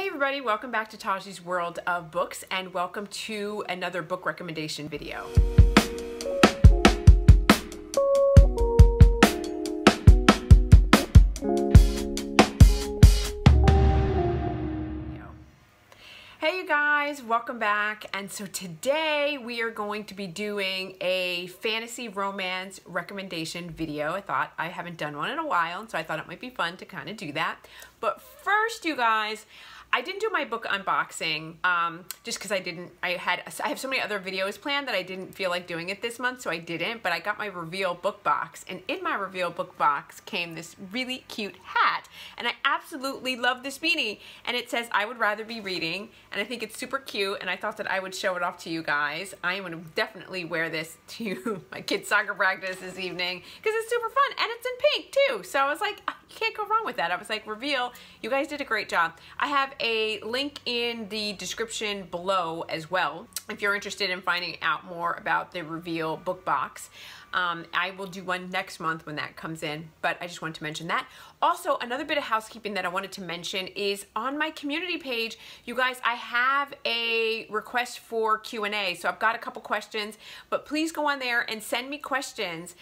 Hey everybody, welcome back to Taji's World of Books and welcome to another book recommendation video. Hey you guys, welcome back. And so today we are going to be doing a fantasy romance recommendation video. I thought I haven't done one in a while, and so I thought it might be fun to kind of do that. But first, you guys, I didn't do my book unboxing just because I have so many other videos planned that I didn't feel like doing it this month, so I didn't. But I got my reveal book box, and in my reveal book box came this really cute hat, and I absolutely love this beanie. And it says, "I would rather be reading," and I think it's super cute, and I thought that I would show it off to you guys. I am going to definitely wear this to my kids' soccer practice this evening because it's super fun, and it's in pink too. So I was like, you can't go wrong with that. I was like, reveal, you guys did a great job. I have a link in the description below as well if you're interested in finding out more about the reveal book box. I will do one next month when that comes in, but I just wanted to mention that. Also, another bit of housekeeping that I wanted to mention is on my community page, you guys, I have a request for Q&A. So I've got a couple questions, but please go on there and send me questions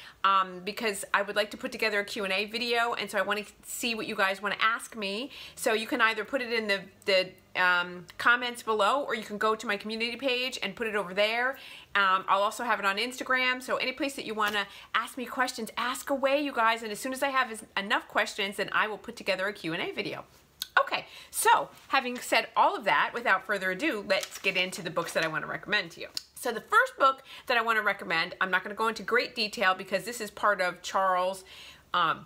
because I would like to put together a Q&A video, and so I want to see what you guys want to ask me. So you can either put it in the comments below, or you can go to my community page and put it over there. I'll also have it on Instagram, so any place that you want to ask me questions, ask away, you guys, and as soon as I have enough questions, then I will put together a Q&A video. Okay, so having said all of that, without further ado, let's get into the books that I want to recommend to you. So the first book that I want to recommend, I'm not going to go into great detail because this is part of Charles'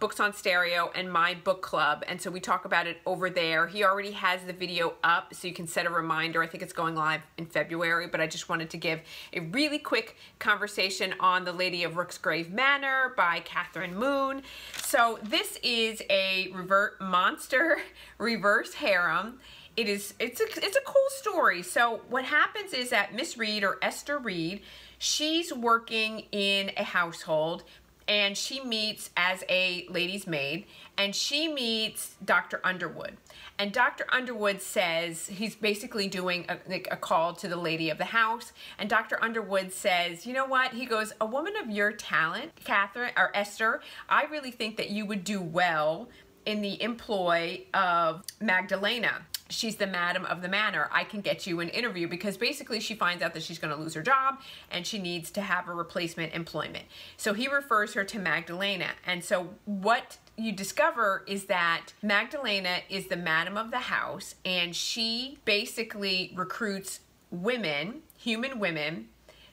Books on Stereo and my book club, and so we talk about it over there. He already has the video up, so you can set a reminder. I think it's going live in February, but I just wanted to give a really quick conversation on The Lady of Rooksgrave Manor by Kathryn Moon. So this is a monster reverse harem. It's a cool story. So what happens is that Miss Reed, or Esther Reed, she's working in a household, and she meets as a lady's maid, and she meets Dr. Underwood. And Dr. Underwood says, he's basically doing a call to the lady of the house, and Dr. Underwood says, you know what? He goes, a woman of your talent, Kathryn, or Esther, I really think that you would do well in the employ of Magdalena. She's the madam of the manor. I can get you an interview, because basically she finds out that she's going to lose her job and she needs to have a replacement employment. So he refers her to Magdalena. And so what you discover is that Magdalena is the madam of the house, and she basically recruits women, human women,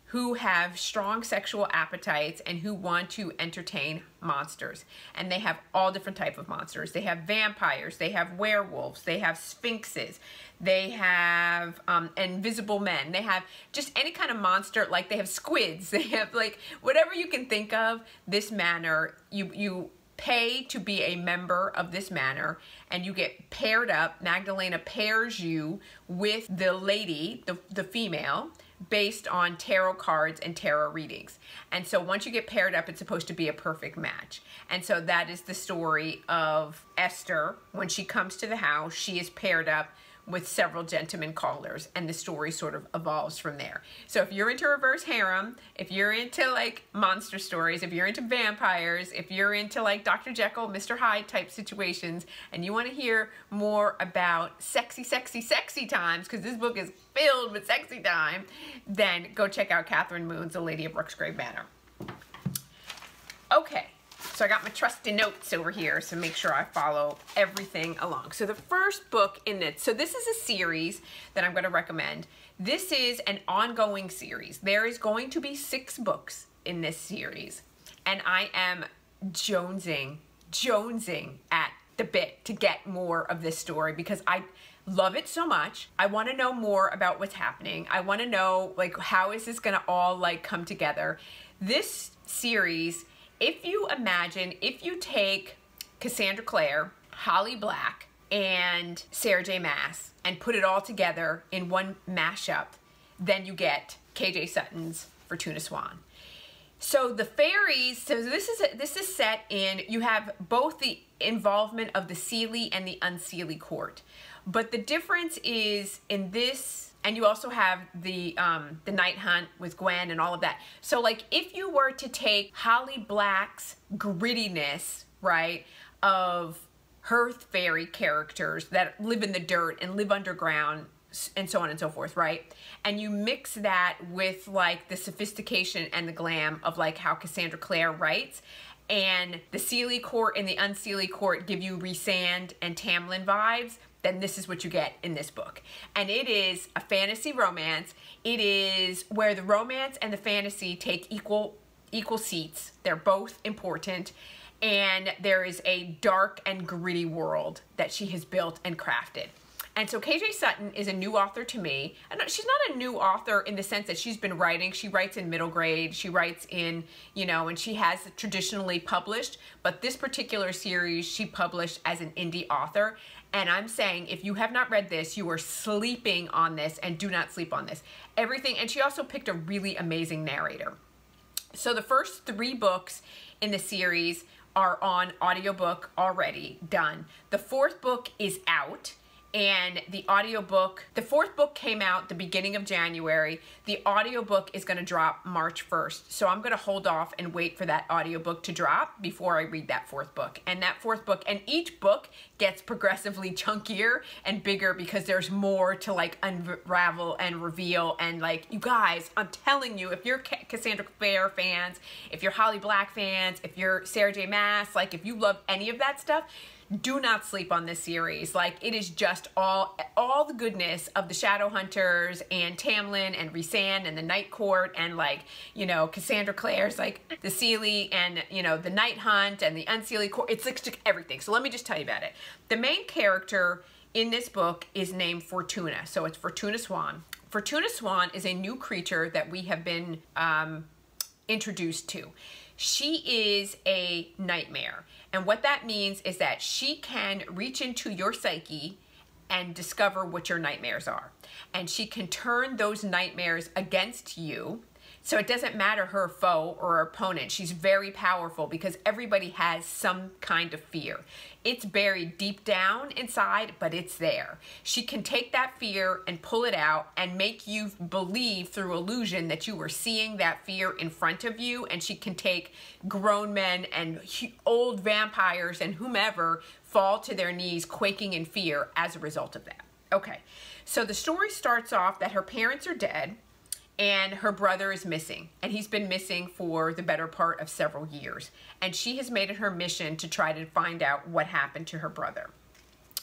who have strong sexual appetites and who want to entertain monsters. And they have all different types of monsters. They have vampires, they have werewolves, they have sphinxes, they have invisible men, they have just any kind of monster, like they have squids, they have like whatever you can think of. This manor, you pay to be a member of this manor, and you get paired up. Magdalena pairs you with the lady, the female, based on tarot cards and tarot readings. And so once you get paired up, it's supposed to be a perfect match. And so that is the story of Esther. When she comes to the house, she is paired up with several gentlemen callers, and the story sort of evolves from there. So if you're into reverse harem, if you're into like monster stories, if you're into vampires, if you're into like Dr. Jekyll, Mr. Hyde type situations, and you want to hear more about sexy, sexy, sexy times, because this book is filled with sexy time, then go check out Kathryn Moon's The Lady of Rooksgrave Manor. Okay. So I got my trusty notes over here, so make sure I follow everything along. So the first book in it, so this is a series that I'm going to recommend. This is an ongoing series. There is going to be 6 books in this series, and I am jonesing at the bit to get more of this story because I love it so much. I want to know more about what's happening. I want to know, like, how is this going to all like come together? This series, if you take Cassandra Clare, Holly Black, and Sarah J. Maas and put it all together in one mashup, then you get KJ Sutton's Fortuna Swan. So the fairies, so this is set in, you have both the involvement of the Seelie and the Unseelie court. But the difference is in this, and you also have the night hunt with Gwen and all of that. So like if you were to take Holly Black's grittiness, right, of her fairy characters that live in the dirt and live underground and so on and so forth, right? And you mix that with like the sophistication and the glam of like how Cassandra Clare writes, and the Seelie Court and the Unseelie Court give you Rhysand and Tamlin vibes, then this is what you get in this book. And it is a fantasy romance. It is where the romance and the fantasy take equal seats. They're both important. And there is a dark and gritty world that she has built and crafted. And so KJ Sutton is a new author to me. And she's not a new author in the sense that she's been writing. She writes in middle grade. She writes in, you know, and she has traditionally published. But this particular series she published as an indie author. And I'm saying if you have not read this, you are sleeping on this, and do not sleep on this. Everything, and she also picked a really amazing narrator. So the first 3 books in the series are on audiobook already done. The 4th book is out. And the 4th book came out the beginning of January. The audiobook is going to drop March 1st. So I'm going to hold off and wait for that audiobook to drop before I read that 4th book. And that 4th book, and each book gets progressively chunkier and bigger because there's more to like unravel and reveal. And like, you guys, I'm telling you, if you're Cassandra Clare fans, if you're Holly Black fans, if you're Sarah J. Maas, like if you love any of that stuff, do not sleep on this series. Like, it is just all the goodness of the Shadowhunters and Tamlin and Rhysand and the Night Court and, like, you know, Cassandra Clare's like the Seelie and, you know, the Night Hunt and the Unseelie Court. It's like everything. So let me just tell you about it. The main character in this book is named Fortuna. So it's Fortuna Swan. Fortuna Swan is a new creature that we have been introduced to. She is a nightmare. And what that means is that she can reach into your psyche and discover what your nightmares are. And she can turn those nightmares against you. So it doesn't matter her foe or her opponent. She's very powerful because everybody has some kind of fear. It's buried deep down inside, but it's there. She can take that fear and pull it out and make you believe through illusion that you were seeing that fear in front of you. And she can take grown men and old vampires and whomever fall to their knees quaking in fear as a result of that. Okay, so the story starts off that her parents are dead and her brother is missing, and he's been missing for the better part of several years. And she has made it her mission to try to find out what happened to her brother.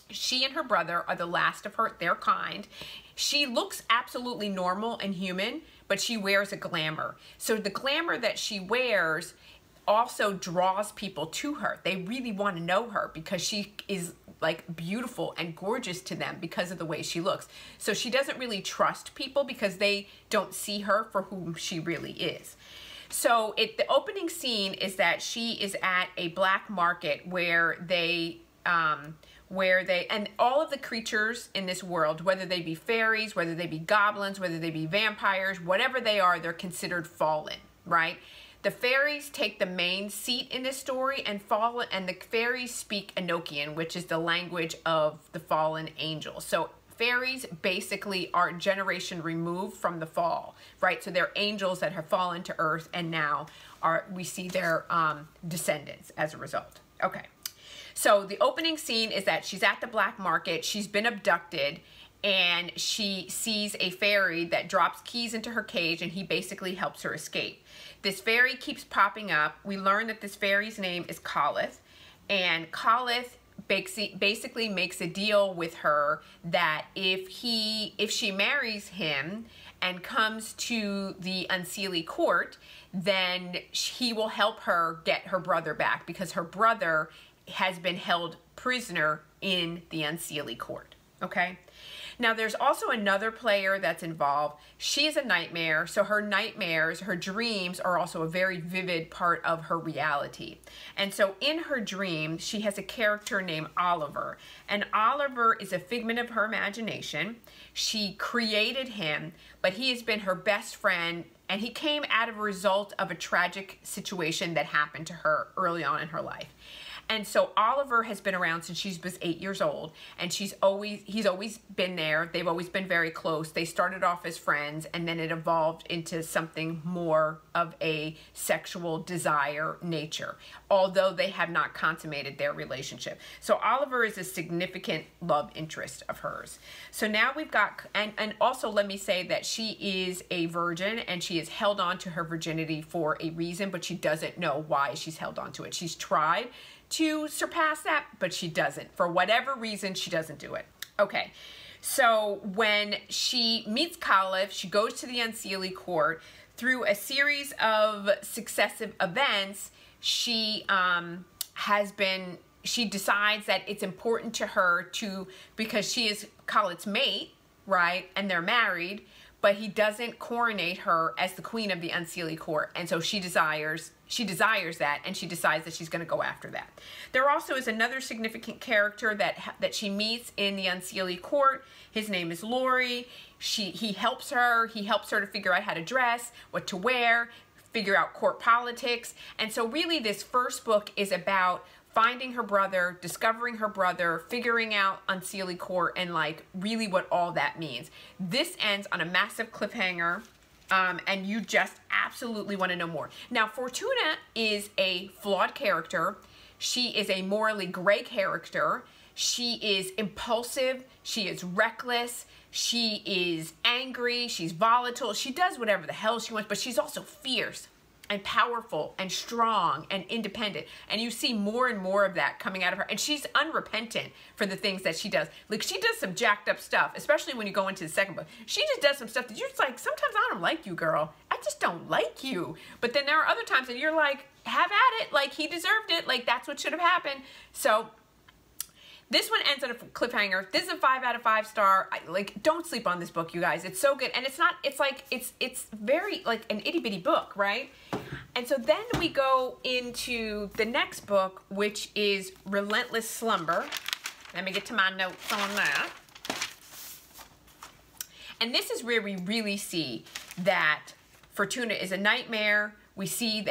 She and her brother are the last of their kind. She looks absolutely normal and human, but she wears a glamour. So the glamour that she wears also draws people to her. They really want to know her because she is like beautiful and gorgeous to them because of the way she looks. So she doesn't really trust people because they don't see her for whom she really is. So the opening scene is that she is at a black market where and all of the creatures in this world, whether they be fairies, whether they be goblins, whether they be vampires, whatever they are, they're considered fallen, right? The fairies take the main seat in this story, and the fairies speak Enochian, which is the language of the fallen angels. So fairies basically are a generation removed from the fall, right? So they're angels that have fallen to earth, and now we see their descendants as a result. Okay, so the opening scene is that she's at the black market, she's been abducted, and she sees a fairy that drops keys into her cage, and he basically helps her escape. This fairy keeps popping up. We learn that this fairy's name is Colith, and Colith basically makes a deal with her that if she marries him and comes to the Unseelie Court, then he will help her get her brother back because her brother has been held prisoner in the Unseelie Court. Okay? Now, there's also another player that's involved. She is a nightmare, so her nightmares, her dreams are also a very vivid part of her reality. And so in her dream, she has a character named Oliver. And Oliver is a figment of her imagination. She created him, but he has been her best friend, and he came out of a result of a tragic situation that happened to her early on in her life. And so Oliver has been around since she was 8 years old, and he's always been there. They've always been very close. They started off as friends, and then it evolved into something more of a sexual desire nature, although they have not consummated their relationship. So Oliver is a significant love interest of hers. So now we've got, and also let me say that she is a virgin, and she has held on to her virginity for a reason, but she doesn't know why she's held on to it. She's tried to surpass that, but she doesn't. For whatever reason, she doesn't do it. Okay, so when she meets Caliph, she goes to the Unseelie Court. Through a series of successive events, she decides that it's important to her because she is Caliph's mate, right? And they're married, but he doesn't coronate her as the queen of the Unseelie Court. And so she desires that, and she decides that she's going to go after that. There also is another significant character that she meets in the Unseelie Court. His name is Laurie. He helps her. He helps her to figure out how to dress, what to wear, figure out court politics. And so really this first book is about finding her brother, discovering her brother, figuring out Unseelie Court, and like really what all that means. This ends on a massive cliffhanger, and you just absolutely want to know more. Now, Fortuna is a flawed character. She is a morally gray character. She is impulsive. She is reckless. She is angry. She's volatile. She does whatever the hell she wants, but she's also fierce and powerful and strong and independent. And you see more and more of that coming out of her. And she's unrepentant for the things that she does. Like, she does some jacked up stuff, especially when you go into the second book. She just does some stuff that you're just like, sometimes I don't like you, girl. I just don't like you. But then there are other times that you're like, have at it. Like, he deserved it. Like, that's what should have happened. So this one ends on a cliffhanger. This is a 5 out of 5 star. Like, don't sleep on this book, you guys. It's so good. And it's not, it's like, it's very like an itty bitty book, right? And so then we go into the next book, which is Relentless Slumber. Let me get to my notes on that. And this is where we really see that Fortuna is a nightmare. We see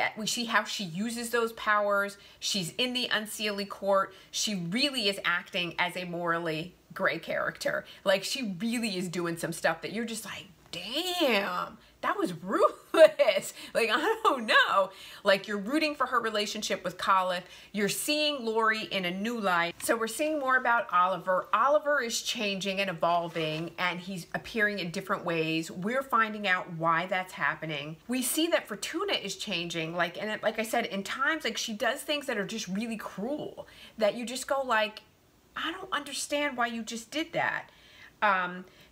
how she uses those powers. She's in the Unseelie Court. She really is acting as a morally gray character. Like, she really is doing some stuff that you're just like, damn, that was ruthless. Like, I don't know. Like, you're rooting for her relationship with Caliph. You're seeing Laurie in a new light. So we're seeing more about Oliver. Oliver is changing and evolving, and he's appearing in different ways. We're finding out why that's happening. We see that Fortuna is changing. Like I said, in times, like, she does things that are just really cruel, that you just go like, I don't understand why you just did that.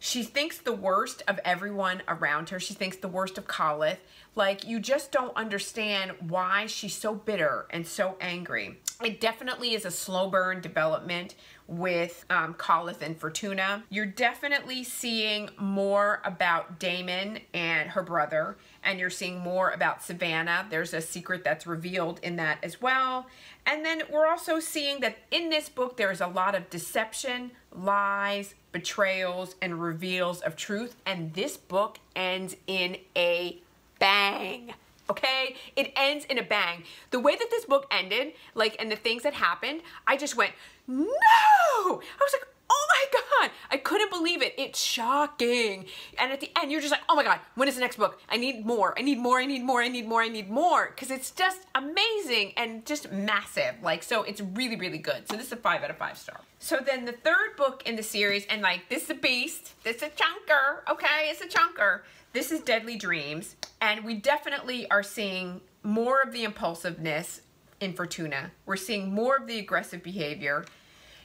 She thinks the worst of everyone around her. She thinks the worst of Caliph. Like, you just don't understand why she's so bitter and so angry. It definitely is a slow burn development with Caliph and Fortuna. You're definitely seeing more about Damon and her brother, and you're seeing more about Savannah. There's a secret that's revealed in that as well. And then we're also seeing that in this book, there's a lot of deception, lies, betrayals, and reveals of truth. And this book ends in a bang. Okay? It ends in a bang. The way that this book ended, like, and the things that happened, I just went, no! I was like, oh my God, I couldn't believe it. It's shocking. And at the end, you're just like, oh my God, when is the next book? I need more. I need more. I need more. I need more. I need more. Because it's just amazing and just massive. Like, so it's really, really good. So this is a 5 out of 5 star. So then the third book in the series, and like, this is a beast. This is a chunker. Okay, it's a chunker. This is Deadly Dreams. And we definitely are seeing more of the impulsiveness in Fortuna. We're seeing more of the aggressive behavior.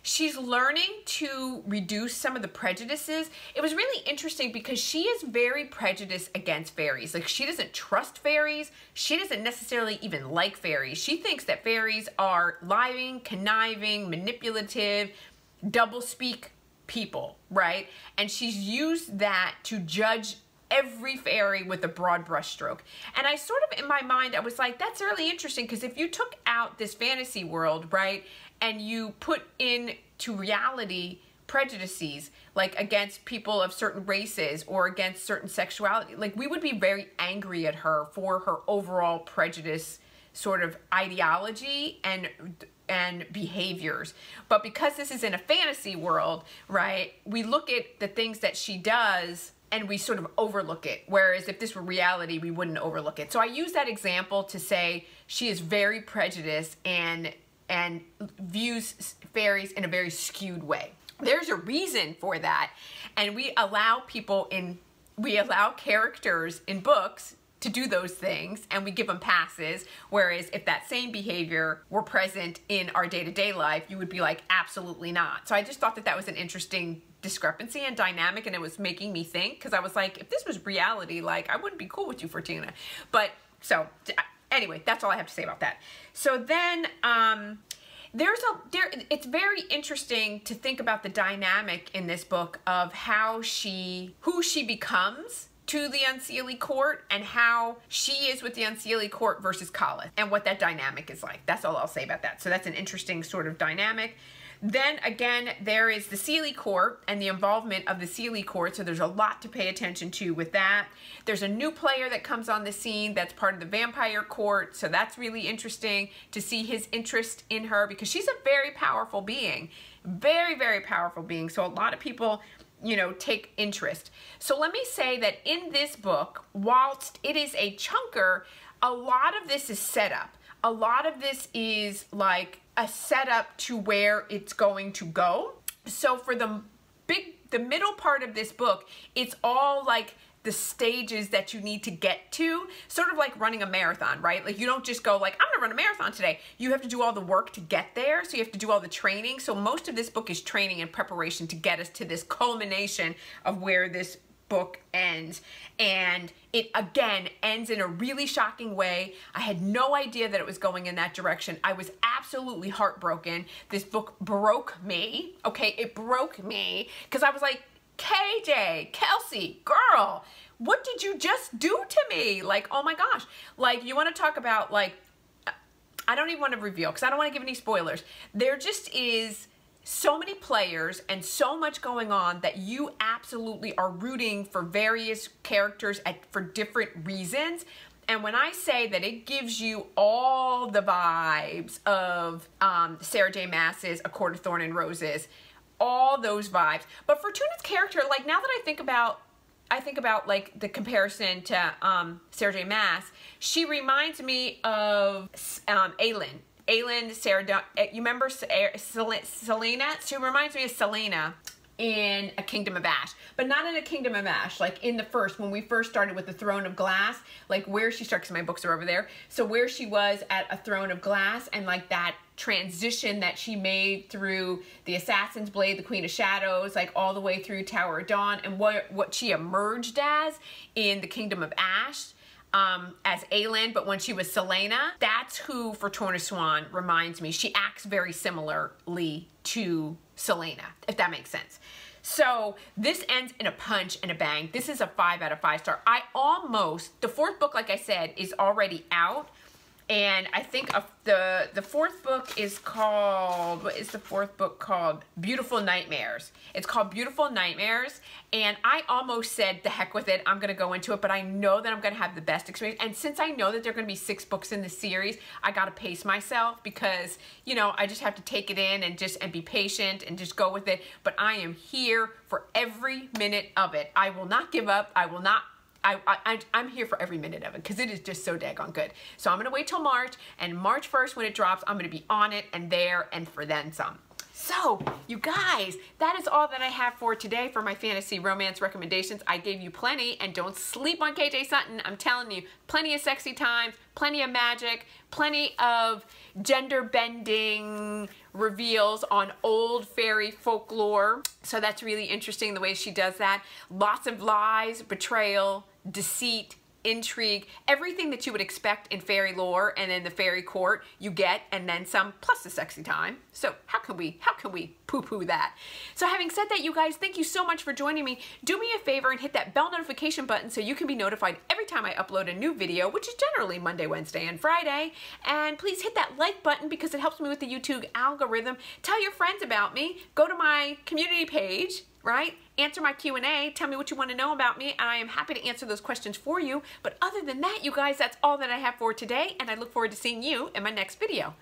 She's learning to reduce some of the prejudices. It was really interesting because she is very prejudiced against fairies. Like, she doesn't trust fairies. She doesn't necessarily even like fairies. She thinks that fairies are lying, conniving, manipulative, doublespeak people, right? And she's used that to judge every fairy with a broad brushstroke. And I sort of, in my mind, I was like, that's really interesting, because if you took out this fantasy world, right, and you put into reality prejudices, like against people of certain races or against certain sexuality, like, we would be very angry at her for her overall prejudice sort of ideology and behaviors. But because this is in a fantasy world, right, we look at the things that she does and we sort of overlook it. Whereas if this were reality, we wouldn't overlook it. So I use that example to say she is very prejudiced and views fairies in a very skewed way. There's a reason for that. And we allow characters in books to do those things, and we give them passes, whereas if that same behavior were present in our day-to-day life, you would be like, absolutely not. So I just thought that that was an interesting discrepancy and dynamic, and it was making me think, because I was like, if this was reality, like, I wouldn't be cool with you, Fortuna. But, so, anyway, that's all I have to say about that. So then, it's very interesting to think about the dynamic in this book of who she becomes to the Unseelie Court and how she is with the Unseelie Court versus Collis and what that dynamic is like. That's all I'll say about that. So that's an interesting sort of dynamic. Then again, there is the Seelie Court and the involvement of the Seelie Court. So there's a lot to pay attention to with that. There's a new player that comes on the scene that's part of the Vampire Court. So that's really interesting to see his interest in her because she's a very powerful being. Very, very powerful being. So a lot of people, you know, take interest. So let me say that in this book, whilst it is a chunker, a lot of this is set up. A lot of this is like a setup to where it's going to go. So for the middle part of this book, it's all like the stages that you need to get to, sort of like running a marathon, right? Like you don't just go like, I'm gonna run a marathon today. You have to do all the work to get there. So you have to do all the training. So most of this book is training and preparation to get us to this culmination of where this book ends. And it again ends in a really shocking way. I had no idea that it was going in that direction. I was absolutely heartbroken. This book broke me. Okay, it broke me because I was like, KJ, Kelsey, girl, what did you just do to me? Like, oh my gosh. Like, you want to talk about, like, I don't even want to reveal because I don't want to give any spoilers. There just is so many players and so much going on that you absolutely are rooting for various characters for different reasons. And when I say that it gives you all the vibes of Sarah J. Maas's A Court of Thorn and Roses, all those vibes. But Fortuna's character, like now that I think about like the comparison to Sarah J. Maas, she reminds me of Aelin. Aelin, you remember Selena? She reminds me of Selena in A Kingdom of Ash, but not in A Kingdom of Ash, like in the first, when we first started with the Throne of Glass, like where she started, because my books are over there, so where she was at a Throne of Glass and like that transition that she made through the Assassin's Blade, the Queen of Shadows, like all the way through Tower of Dawn, and what she emerged as in the Kingdom of Ash, as Aelin, but when she was Selena, that's who Fortuna Swan reminds me. She acts very similarly to Selena, if that makes sense. So this ends in a punch and a bang. This is a 5 out of 5 star. The fourth book, like I said, is already out. And I think the fourth book is called, what is the fourth book called? Beautiful Nightmares. It's called Beautiful Nightmares. And I almost said, the heck with it, I'm going to go into it. But I know that I'm going to have the best experience. And since I know that there are going to be 6 books in the series, I got to pace myself because, you know, I just have to take it in and be patient and just go with it. But I am here for every minute of it. I will not give up. I will not. I'm here for every minute of it because it is just so daggone good. So I'm going to wait till March, and March 1st when it drops, I'm going to be on it and there and for then some. So, you guys, that is all that I have for today for my fantasy romance recommendations. I gave you plenty, and don't sleep on KJ Sutton. I'm telling you, plenty of sexy times, plenty of magic, plenty of gender-bending reveals on old fairy folklore. So that's really interesting the way she does that. Lots of lies, betrayal, deceit, intrigue, everything that you would expect in fairy lore and in the fairy court, you get, and then some, plus the sexy time. So how can we poo-poo that? So having said that, you guys, thank you so much for joining me. Do me a favor and hit that bell notification button so you can be notified every time I upload a new video, which is generally Monday, Wednesday, and Friday. And please hit that like button because it helps me with the YouTube algorithm. Tell your friends about me. Go to my community page right? Answer my Q&A, tell me what you want to know about me, and I am happy to answer those questions for you. But other than that, you guys, that's all that I have for today, and I look forward to seeing you in my next video.